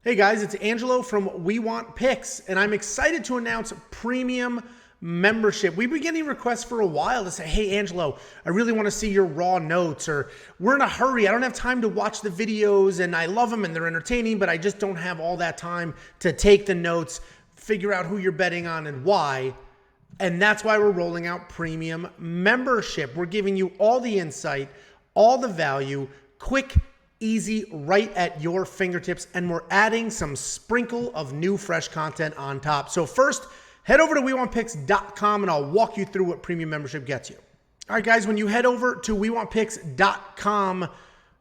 Hey guys, it's Angelo from We Want Picks, and I'm excited to announce premium membership. We've been getting requests for a while to say, hey Angelo, I really want to see your raw notes, or we're in a hurry, I don't have time to watch the videos, and I love them and they're entertaining, but I just don't have all that time to take the notes, figure out who you're betting on and why. And that's why we're rolling out premium membership. We're giving you all the insight, all the value, quick, easy, right at your fingertips, and we're adding some sprinkle of new fresh content on top. So first, head over to WeWantPicks.com and I'll walk you through what premium membership gets you. All right, guys, when you head over to WeWantPicks.com,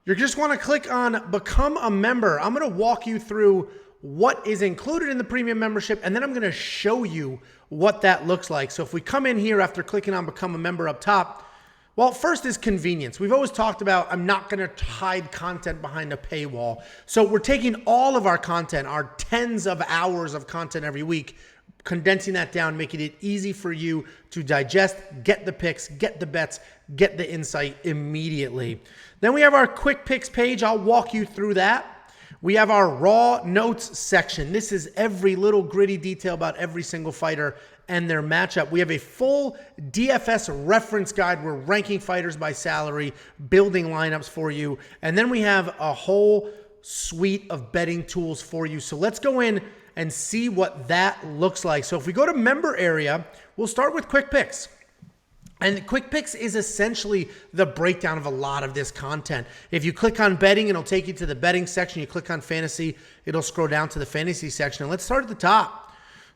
you just want to click on Become a Member. I'm going to walk you through what is included in the premium membership, and then I'm going to show you what that looks like. So if we come in here after clicking on Become a Member up top, well, first is convenience. We've always talked about I'm not going to hide content behind a paywall. So we're taking all of our content, our tens of hours of content every week, condensing that down, making it easy for you to digest, get the picks, get the bets, get the insight immediately. Then we have our quick picks page. I'll walk you through that. We have our raw notes section. This is every little gritty detail about every single fighter and their matchup. We have a full DFS reference guide. We're ranking fighters by salary, building lineups for you. And then we have a whole suite of betting tools for you. So let's go in and see what that looks like. So if we go to member area, we'll start with quick picks. And quick picks is essentially the breakdown of a lot of this content. If you click on betting, it'll take you to the betting section. You click on fantasy, it'll scroll down to the fantasy section. And let's start at the top.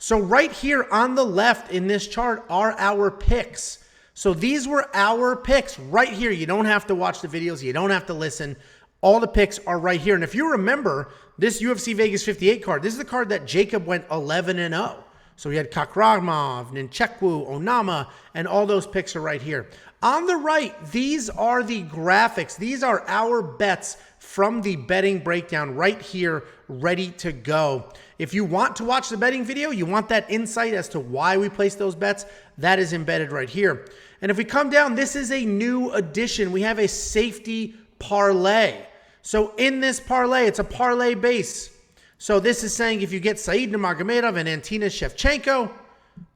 So right here on the left in this chart are our picks. So these were our picks right here. You don't have to watch the videos. You don't have to listen. All the picks are right here. And if you remember this UFC Vegas 58 card, this is the card that Jacob went 11-0. So we had Kakhramonov, Nchekwu, Onama, and all those picks are right here. On the right, these are the graphics. These are our bets from the betting breakdown right here, ready to go. If you want to watch the betting video, you want that insight as to why we place those bets, that is embedded right here. And if we come down, this is a new addition. We have a safety parlay. So in this parlay, it's a parlay base. So this is saying if you get Said Nurmagomedov and Antina Shevchenko,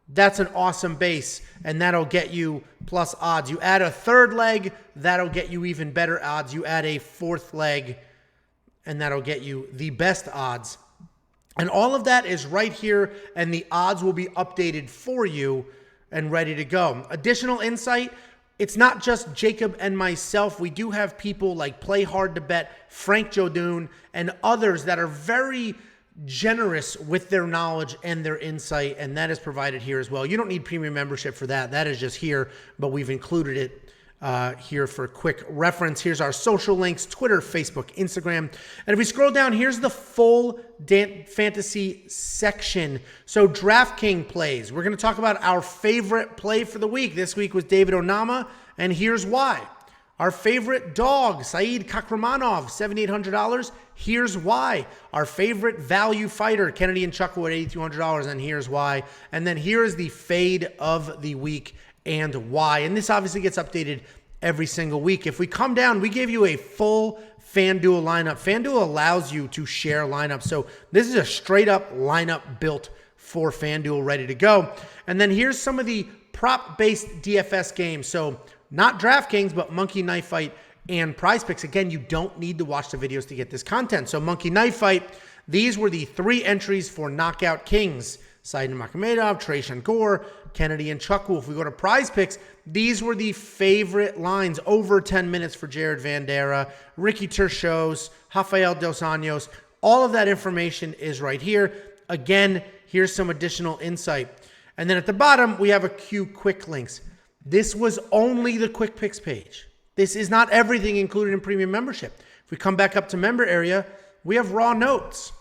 that's an awesome base, and that'll get you plus odds. You add a third leg, that'll get you even better odds. You add a fourth leg, and that'll get you the best odds. And all of that is right here, and the odds will be updated for you and ready to go. Additional insight, it's not just Jacob and myself. We do have people like Play Hard to Bet, Frank Jodoon, and others that are very generous with their knowledge and their insight, and that is provided here as well. You don't need premium membership for that. That is just here, but we've included it here for quick reference. Here's our social links: Twitter, Facebook, Instagram. And if we scroll down, here's the full fantasy section. So DraftKings plays. We're going to talk about our favorite play for the week. This week was David Onama, and here's why. Our favorite dog, Said Kakhramonov, $7,800. Here's why. Our favorite value fighter, Kennedy Nchekwu at $8,200, and here's why. And then here is the fade of the week and why. And this obviously gets updated every single week. If we come down, we give you a full FanDuel lineup. FanDuel allows you to share lineups. So this is a straight up lineup built for FanDuel, ready to go. And then here's some of the prop-based DFS games. So not DraftKings, but Monkey Knife Fight and Prize Picks. Again, you don't need to watch the videos to get this content. So Monkey Knife Fight, these were the 3 entries for Knockout Kings: Said Nurmagomedov, Tresean Gore, Kennedy Nchekwu. If we go to Prize Picks, these were the favorite lines: over 10 minutes for Jared Vanderaa, Ricky Terchos, Rafael Dos Anjos. All of that information is right here. Again, here's some additional insight. And then at the bottom, we have a few quick links. This was only the quick picks page. This is not everything included in premium membership. If we come back up to member area, we have raw notes.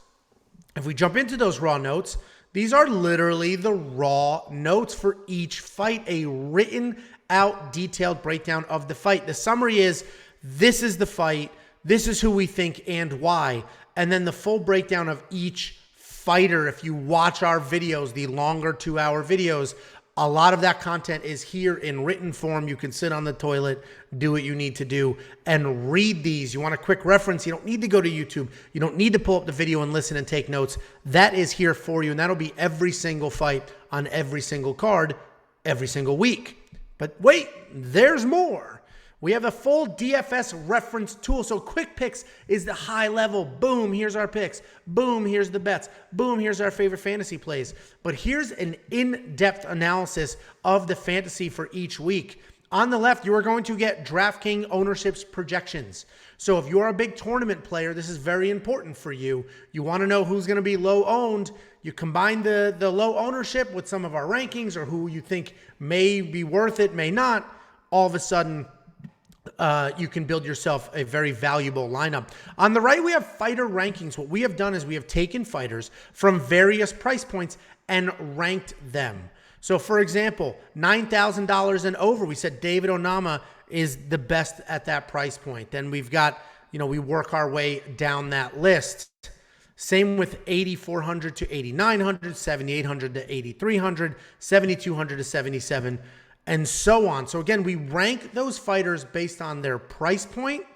If we jump into those raw notes, these are literally the raw notes for each fight, a written out detailed breakdown of the fight. The summary is, this is the fight, this is who we think and why, and then the full breakdown of each fighter. If you watch our videos, the longer 2-hour videos, A lot of that content is here in written form. You can sit on the toilet, do what you need to do, and read these. You want a quick reference? You don't need to go to YouTube. You don't need to pull up the video and listen and take notes. That is here for you, and that'll be every single fight on every single card every single week. But wait, there's more. We have a full DFS reference tool. So Quick Picks is the high level. Boom, here's our picks. Boom, here's the bets. Boom, here's our favorite fantasy plays. But here's an in-depth analysis of the fantasy for each week. On the left, you are going to get DraftKings ownership's projections. So if you're a big tournament player, this is very important for you. You want to know who's going to be low owned. You combine the low ownership with some of our rankings or who you think may be worth it, may not. All of a sudden, you can build yourself a very valuable lineup. On the right, we have fighter rankings. What we have done is we have taken fighters from various price points and ranked them. So for example, $9,000 and over, we said David Onama is the best at that price point. Then we've got, we work our way down that list. Same with 8,400 to 8,900, 7,800 to 8,300, 7,200 to 77, and so on. So again, we rank those fighters based on their price point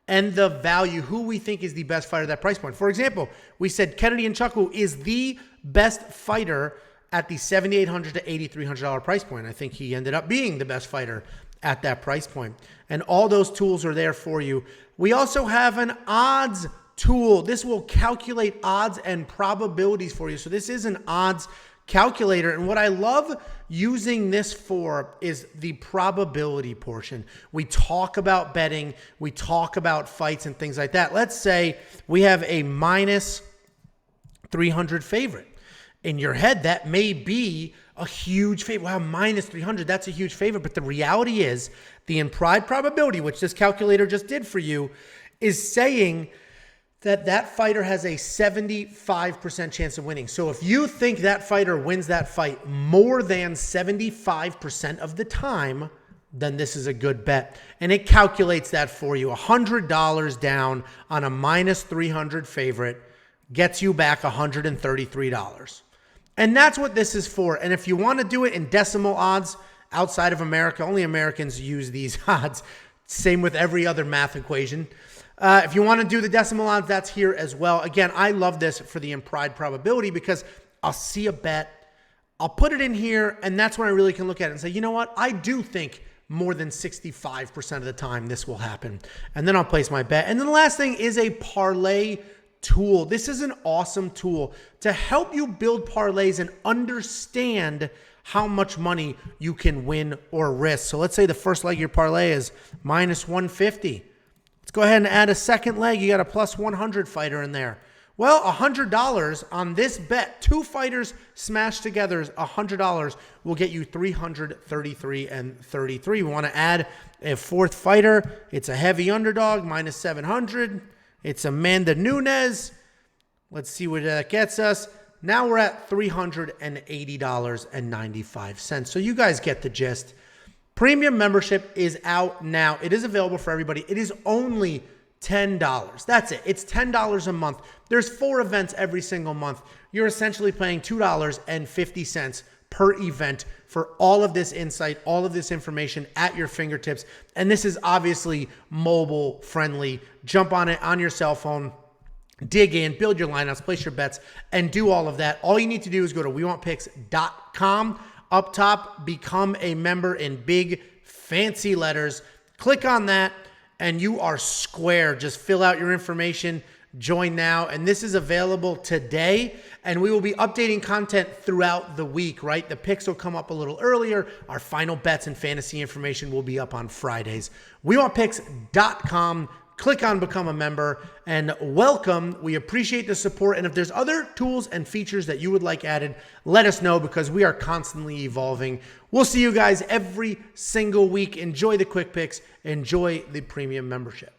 and the value, who we think is the best fighter at that price point. For example, we said Kennedy Nzechukwu is the best fighter at the $7,800 to $8,300 price point. I think he ended up being the best fighter at that price point. And all those tools are there for you. We also have an odds tool. This will calculate odds and probabilities for you. So this is an odds calculator. And what I love using this for is the probability portion. We talk about betting, we talk about fights and things like that. Let's say we have a minus 300 favorite. In your head, that may be a huge favorite. Wow, minus 300, that's a huge favorite. But the reality is the implied probability, which this calculator just did for you, is saying that fighter has a 75% chance of winning. So if you think that fighter wins that fight more than 75% of the time, then this is a good bet. And it calculates that for you. $100 down on a minus 300 favorite gets you back $133. And that's what this is for. And if you want to do it in decimal odds outside of America, only Americans use these odds. Same with every other math equation. If you want to do the decimal odds, that's here as well. Again, I love this for the implied probability because I'll see a bet, I'll put it in here, and that's when I really can look at it and say, you know what? I do think more than 65% of the time this will happen. And then I'll place my bet. And then the last thing is a parlay tool. This is an awesome tool to help you build parlays and understand how much money you can win or risk. So let's say the first leg of your parlay is minus 150. Let's go ahead and add a second leg. You got a plus 100 fighter in there. Well, $100 on this bet, two fighters smashed together is $100 will get you 333 and 33. We want to add a fourth fighter. It's a heavy underdog, minus 700. It's Amanda Nunes. Let's see what that gets us. Now we're at $380.95. So you guys get the gist. Premium membership is out now. It is available for everybody. It is only $10. That's it. It's $10 a month. There's 4 events every single month. You're essentially paying $2.50 per event for all of this insight, all of this information at your fingertips. And this is obviously mobile friendly. Jump on it on your cell phone, dig in, build your lineups, place your bets, and do all of that. All you need to do is go to WeWantPicks.com. Up top, become a member in big fancy letters. Click on that and you are square. Just fill out your information, join now. And this is available today. And we will be updating content throughout the week, right? The picks will come up a little earlier. Our final bets and fantasy information will be up on Fridays. WeWantPicks.com. Click on Become a Member and welcome. We appreciate the support. And if there's other tools and features that you would like added, let us know because we are constantly evolving. We'll see you guys every single week. Enjoy the quick picks. Enjoy the premium membership.